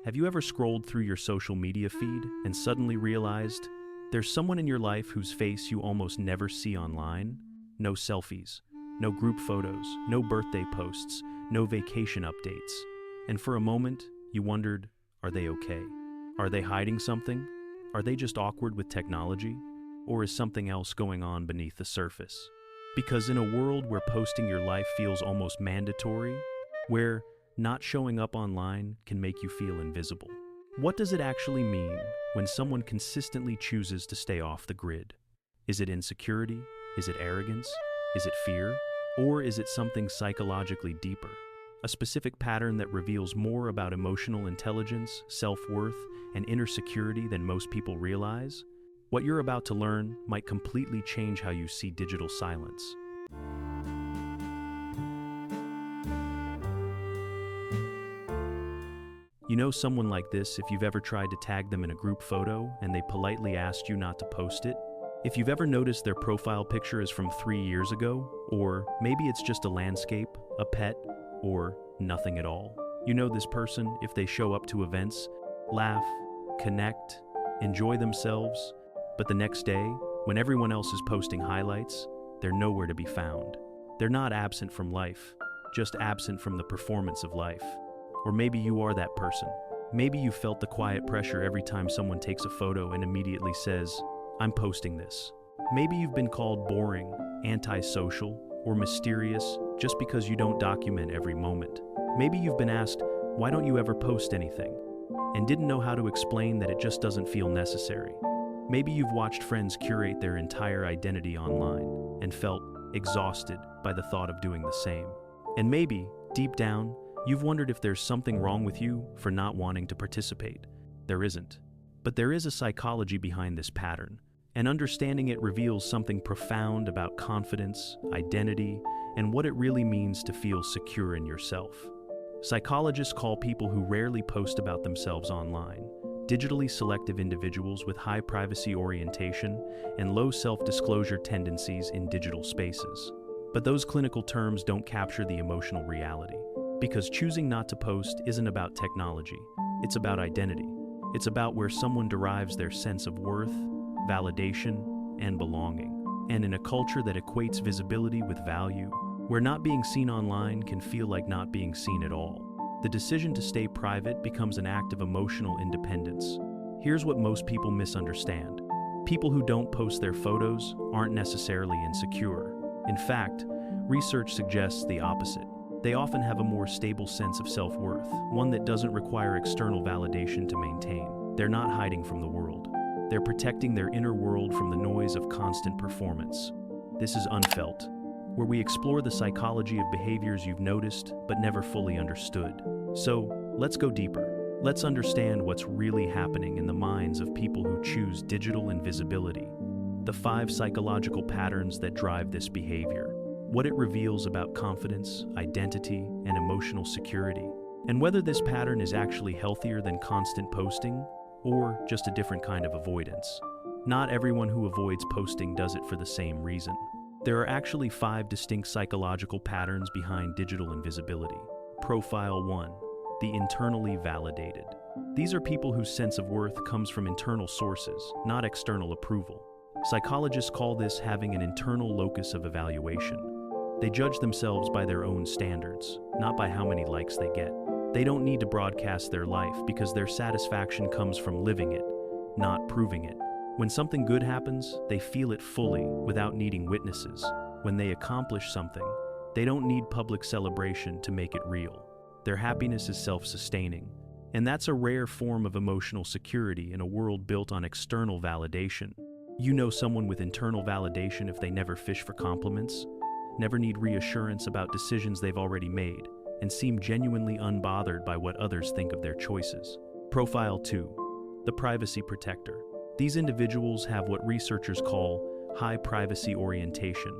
Have you ever scrolled through your social media feed and suddenly realized there's someone in your life whose face you almost never see online? No selfies, no group photos, no birthday posts, no vacation updates. And for a moment, you wondered, are they okay? Are they hiding something? Are they just awkward with technology? Or is something else going on beneath the surface? Because in a world where posting your life feels almost mandatory, where not showing up online can make you feel invisible. What does it actually mean when someone consistently chooses to stay off the grid? Is it insecurity? Is it arrogance? Is it fear? Or is it something psychologically deeper? A specific pattern that reveals more about emotional intelligence, self-worth, and inner security than most people realize? What you're about to learn might completely change how you see digital silence. You know someone like this if you've ever tried to tag them in a group photo and they politely asked you not to post it? If you've ever noticed their profile picture is from 3 years ago, or maybe it's just a landscape, a pet, or nothing at all. You know this person if they show up to events, laugh, connect, enjoy themselves, but the next day, when everyone else is posting highlights, they're nowhere to be found. They're not absent from life, just absent from the performance of life. Or maybe you are that person. Maybe you felt the quiet pressure every time someone takes a photo and immediately says, "I'm posting this." Maybe you've been called boring, antisocial, or mysterious just because you don't document every moment. Maybe you've been asked, "Why don't you ever post anything?" and didn't know how to explain that it just doesn't feel necessary. Maybe you've watched friends curate their entire identity online and felt exhausted by the thought of doing the same. And maybe, deep down, you've wondered if there's something wrong with you for not wanting to participate. There isn't. But there is a psychology behind this pattern, and understanding it reveals something profound about confidence, identity, and what it really means to feel secure in yourself. Psychologists call people who rarely post about themselves online digitally selective individuals with high privacy orientation and low self-disclosure tendencies in digital spaces. But those clinical terms don't capture the emotional reality. Because choosing not to post isn't about technology, it's about identity. It's about where someone derives their sense of worth, validation, and belonging. And in a culture that equates visibility with value, where not being seen online can feel like not being seen at all, the decision to stay private becomes an act of emotional independence. Here's what most people misunderstand. People who don't post their photos aren't necessarily insecure. In fact, research suggests the opposite. They often have a more stable sense of self-worth, one that doesn't require external validation to maintain. They're not hiding from the world. They're protecting their inner world from the noise of constant performance. This is Unfelt, where we explore the psychology of behaviors you've noticed but never fully understood. So, let's go deeper. Let's understand what's really happening in the minds of people who choose digital invisibility. The 5 psychological patterns that drive this behavior. What it reveals about confidence, identity, and emotional security, and whether this pattern is actually healthier than constant posting, or just a different kind of avoidance. Not everyone who avoids posting does it for the same reason. There are actually 5 distinct psychological patterns behind digital invisibility. Profile 1. The internally validated. These are people whose sense of worth comes from internal sources, not external approval. Psychologists call this having an internal locus of evaluation. They judge themselves by their own standards, not by how many likes they get. They don't need to broadcast their life because their satisfaction comes from living it, not proving it. When something good happens, they feel it fully without needing witnesses. When they accomplish something, they don't need public celebration to make it real. Their happiness is self-sustaining, and that's a rare form of emotional security in a world built on external validation. You know someone with internal validation if they never fish for compliments, never need reassurance about decisions they've already made, and seem genuinely unbothered by what others think of their choices. Profile 2. The privacy protector. These individuals have what researchers call high privacy orientation,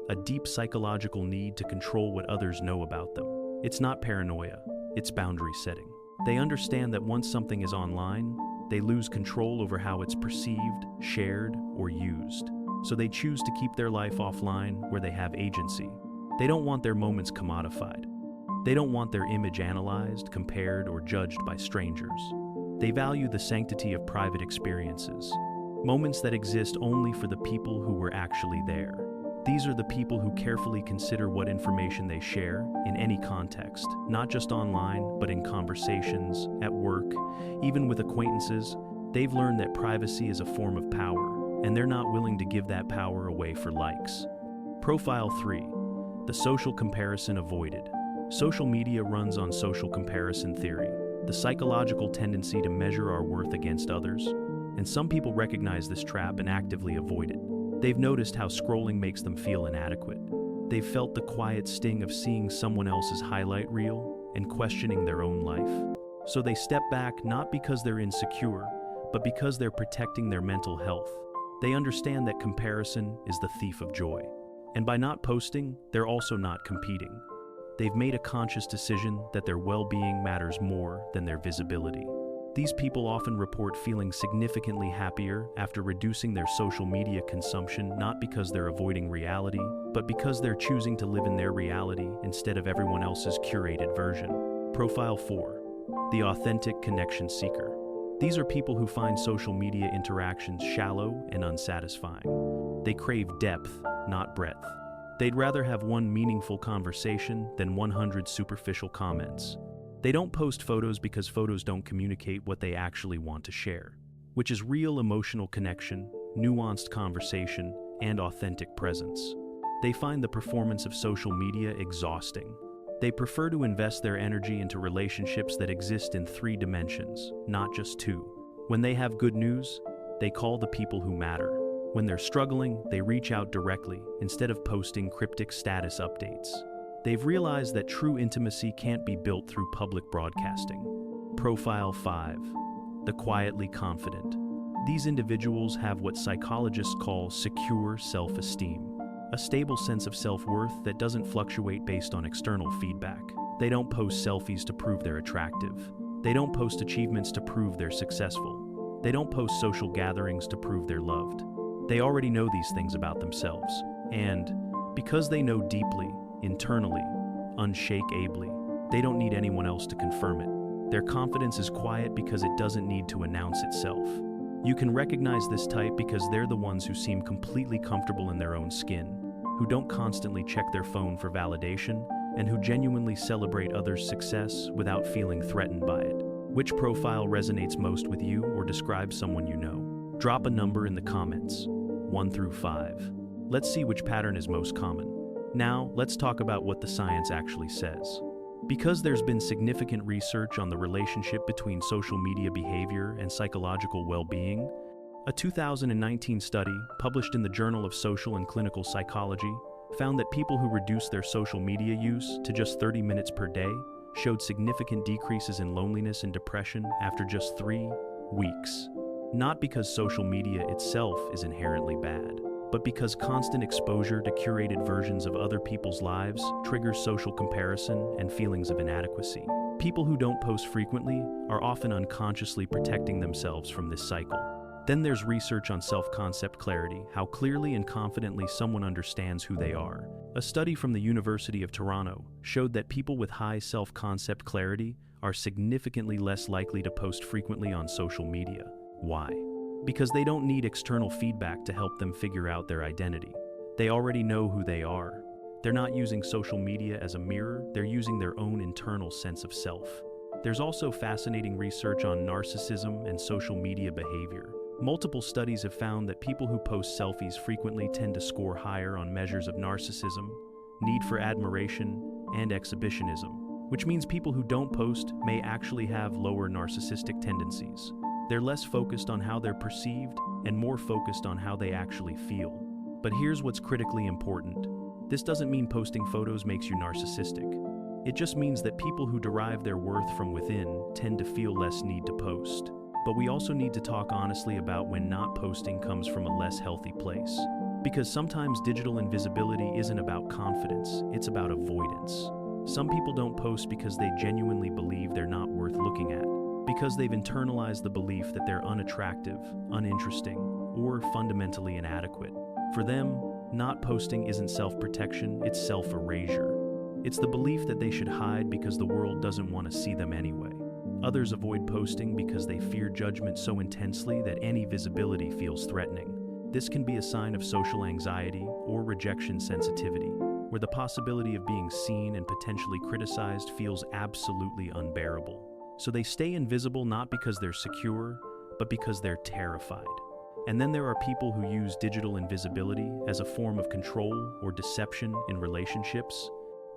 a deep psychological need to control what others know about them. It's not paranoia, it's boundary setting. They understand that once something is online, they lose control over how it's perceived, shared, or used. So they choose to keep their life offline where they have agency. They don't want their moments commodified. They don't want their image analyzed, compared, or judged by strangers. They value the sanctity of private experiences, moments that exist only for the people who were actually there. These are the people who carefully consider what information they share in any context, not just online, but in conversations, at work, even with acquaintances. They've learned that privacy is a form of power, and they're not willing to give that power away for likes. Profile 3. The social comparison avoided. Social media runs on social comparison theory, the psychological tendency to measure our worth against others, and some people recognize this trap and actively avoid it. They've noticed how scrolling makes them feel inadequate. They've felt the quiet sting of seeing someone else's highlight reel and questioning their own life. So they step back not because they're insecure, but because they're protecting their mental health. They understand that comparison is the thief of joy. And by not posting, they're also not competing. They've made a conscious decision that their well-being matters more than their visibility. These people often report feeling significantly happier after reducing their social media consumption, not because they're avoiding reality, but because they're choosing to live in their reality instead of everyone else's curated version. Profile 4. The authentic connection seeker. These are people who find social media interactions shallow and unsatisfying. They crave depth, not breadth. They'd rather have one meaningful conversation than 100 superficial comments. They don't post photos because photos don't communicate what they actually want to share, which is real emotional connection, nuanced conversation, and authentic presence. They find the performance of social media exhausting. They prefer to invest their energy into relationships that exist in 3 dimensions, not just 2. When they have good news, they call the people who matter. When they're struggling, they reach out directly instead of posting cryptic status updates. They've realized that true intimacy can't be built through public broadcasting. Profile 5. The quietly confident. These individuals have what psychologists call secure self-esteem, a stable sense of self-worth that doesn't fluctuate based on external feedback. They don't post selfies to prove they're attractive. They don't post achievements to prove they're successful. They don't post social gatherings to prove they're loved. They already know these things about themselves, and because they know deeply, internally, unshakably, they don't need anyone else to confirm it. Their confidence is quiet because it doesn't need to announce itself. You can recognize this type because they're the ones who seem completely comfortable in their own skin, who don't constantly check their phone for validation, and who genuinely celebrate others' success without feeling threatened by it. Which profile resonates most with you or describes someone you know? Drop a number in the comments, 1 through 5. Let's see which pattern is most common. Now, let's talk about what the science actually says. Because there's been significant research on the relationship between social media behavior and psychological well-being, a 2019 study published in the Journal of Social and Clinical Psychology found that people who reduced their social media use to just 30 minutes per day showed significant decreases in loneliness and depression after just 3 weeks. Not because social media itself is inherently bad, but because constant exposure to curated versions of other people's lives triggers social comparison and feelings of inadequacy. People who don't post frequently are often unconsciously protecting themselves from this cycle. Then there's research on self-concept clarity, how clearly and confidently someone understands who they are. A study from the University of Toronto showed that people with high self-concept clarity are significantly less likely to post frequently on social media. Why? Because they don't need external feedback to help them figure out their identity. They already know who they are. They're not using social media as a mirror, they're using their own internal sense of self. There's also fascinating research on narcissism and social media behavior. Multiple studies have found that people who post selfies frequently tend to score higher on measures of narcissism, need for admiration, and exhibitionism, which means people who don't post may actually have lower narcissistic tendencies. They're less focused on how they're perceived and more focused on how they actually feel. But here's what's critically important. This doesn't mean posting photos makes you narcissistic. It just means that people who derive their worth from within tend to feel less need to post. But we also need to talk honestly about when not posting comes from a less healthy place. Because sometimes digital invisibility isn't about confidence, it's about avoidance. Some people don't post because they genuinely believe they're not worth looking at, because they've internalized the belief that they're unattractive, uninteresting, or fundamentally inadequate. For them, not posting isn't self-protection, it's self-erasure. It's the belief that they should hide because the world doesn't want to see them anyway. Others avoid posting because they fear judgment so intensely that any visibility feels threatening. This can be a sign of social anxiety or rejection sensitivity, where the possibility of being seen and potentially criticized feels absolutely unbearable. So they stay invisible not because they're secure, but because they're terrified. And then there are people who use digital invisibility as a form of control or deception in relationships.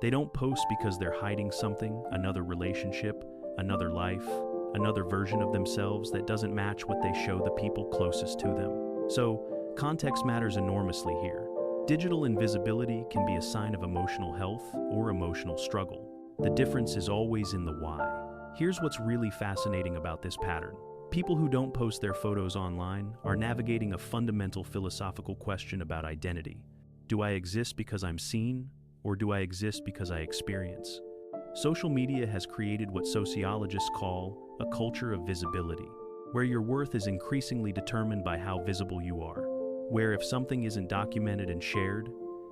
They don't post because they're hiding something, another relationship, another life, another version of themselves that doesn't match what they show the people closest to them. So, context matters enormously here. Digital invisibility can be a sign of emotional health or emotional struggle. The difference is always in the why. Here's what's really fascinating about this pattern. People who don't post their photos online are navigating a fundamental philosophical question about identity. Do I exist because I'm seen, or do I exist because I experience? Social media has created what sociologists call a culture of visibility, where your worth is increasingly determined by how visible you are, where if something isn't documented and shared,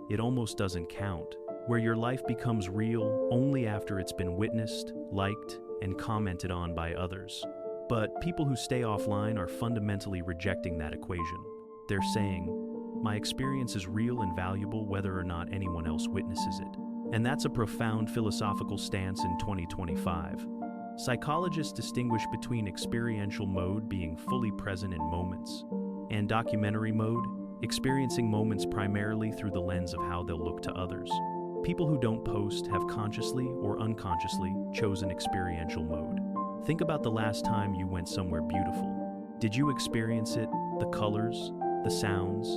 it almost doesn't count, where your life becomes real only after it's been witnessed, liked, and commented on by others. But people who stay offline are fundamentally rejecting that equation. They're saying, my experience is real and valuable whether or not anyone else witnesses it. And that's a profound philosophical stance in 2025. Psychologists distinguish between experiential mode, being fully present in moments, and documentary mode, experiencing moments primarily through the lens of how they'll look to others. People who don't post have consciously or unconsciously chosen experiential mode. Think about the last time you went somewhere beautiful. Did you experience it, the colors, the sounds,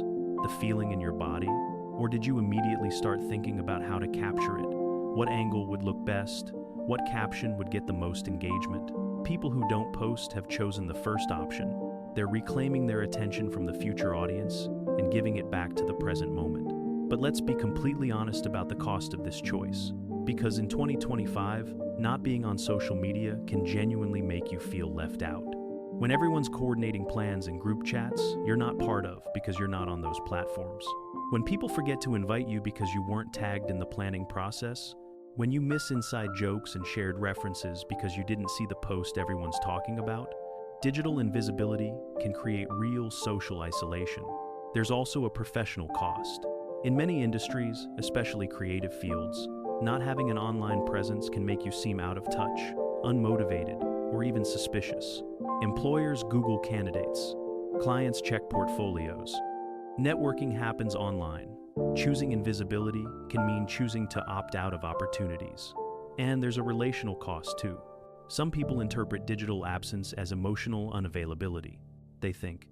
the feeling in your body? Or did you immediately start thinking about how to capture it? What angle would look best? What caption would get the most engagement? People who don't post have chosen the first option. They're reclaiming their attention from the future audience and giving it back to the present moment. But let's be completely honest about the cost of this choice. Because in 2025, not being on social media can genuinely make you feel left out. When everyone's coordinating plans in group chats, you're not part of because you're not on those platforms. When people forget to invite you because you weren't tagged in the planning process, when you miss inside jokes and shared references because you didn't see the post everyone's talking about, digital invisibility can create real social isolation. There's also a professional cost. In many industries, especially creative fields, not having an online presence can make you seem out of touch, unmotivated, or even suspicious. Employers Google candidates. Clients check portfolios. Networking happens online. Choosing invisibility can mean choosing to opt out of opportunities. And there's a relational cost too. Some people interpret digital absence as emotional unavailability. They think,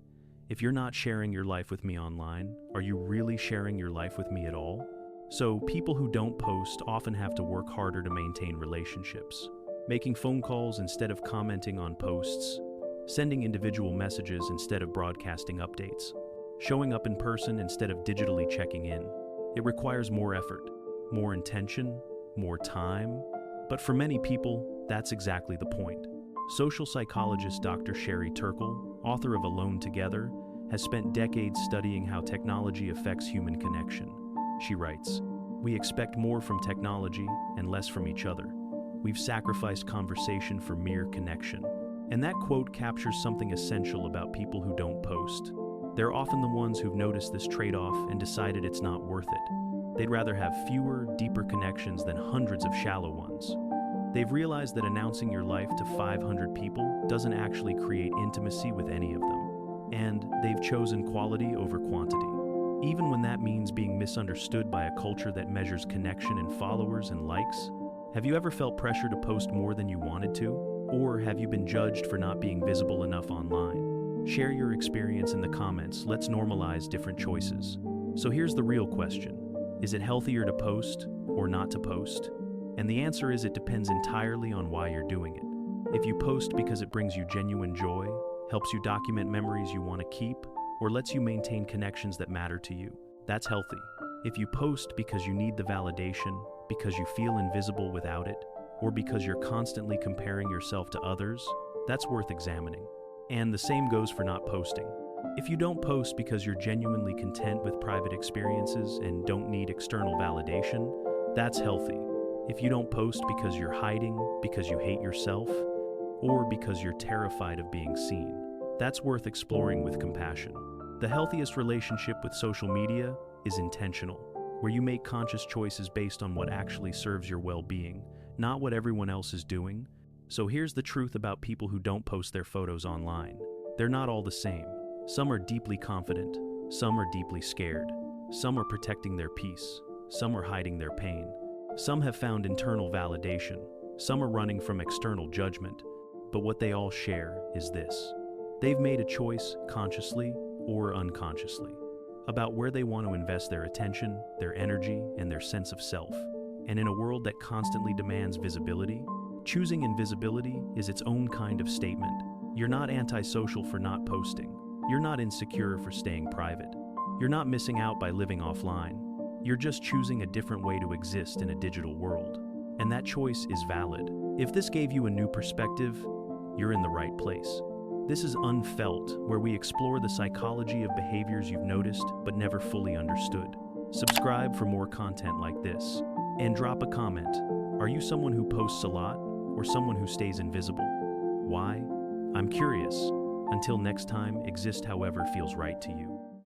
if you're not sharing your life with me online, are you really sharing your life with me at all? So people who don't post often have to work harder to maintain relationships, making phone calls instead of commenting on posts, sending individual messages instead of broadcasting updates, showing up in person instead of digitally checking in. It requires more effort, more intention, more time. But for many people, that's exactly the point. Social psychologist Dr. Sherry Turkle, author of Alone Together, has spent decades studying how technology affects human connection. She writes, "We expect more from technology and less from each other. We've sacrificed conversation for mere connection." And that quote captures something essential about people who don't post. They're often the ones who've noticed this trade-off and decided it's not worth it. They'd rather have fewer, deeper connections than hundreds of shallow ones. They've realized that announcing your life to 500 people doesn't actually create intimacy with any of them. And they've chosen quality over quantity, even when that means being misunderstood by a culture that measures connection in followers and likes. Have you ever felt pressure to post more than you wanted to? Or have you been judged for not being visible enough online? Share your experience in the comments. Let's normalize different choices. So here's the real question. Is it healthier to post or not to post? And the answer is it depends entirely on why you're doing it. If you post because it brings you genuine joy, helps you document memories you want to keep, or lets you maintain connections that matter to you, that's healthy. If you post because you need the validation, because you feel invisible without it, or because you're constantly comparing yourself to others, that's worth examining. And the same goes for not posting. If you don't post because you're genuinely content with private experiences and don't need external validation, that's healthy. If you don't post because you're hiding, because you hate yourself, or because you're terrified of being seen, that's worth exploring with compassion. The healthiest relationship with social media is intentional, where you make conscious choices based on what actually serves your well-being, not what everyone else is doing. So here's the truth about people who don't post their photos online. They're not all the same. Some are deeply confident, some are deeply scared, some are protecting their peace, some are hiding their pain, some have found internal validation, some are running from external judgment, but what they all share is this. They've made a choice, consciously or unconsciously, about where they want to invest their attention, their energy, and their sense of self. And in a world that constantly demands visibility, choosing invisibility is its own kind of statement. You're not antisocial for not posting. You're not insecure for staying private. You're not missing out by living offline. You're just choosing a different way to exist in a digital world. And that choice is valid. If this gave you a new perspective, you're in the right place. This is Unfelt, where we explore the psychology of behaviors you've noticed but never fully understood. Subscribe for more content like this. And drop a comment. Are you someone who posts a lot or someone who stays invisible? Why? I'm curious. Until next time, exist however feels right to you.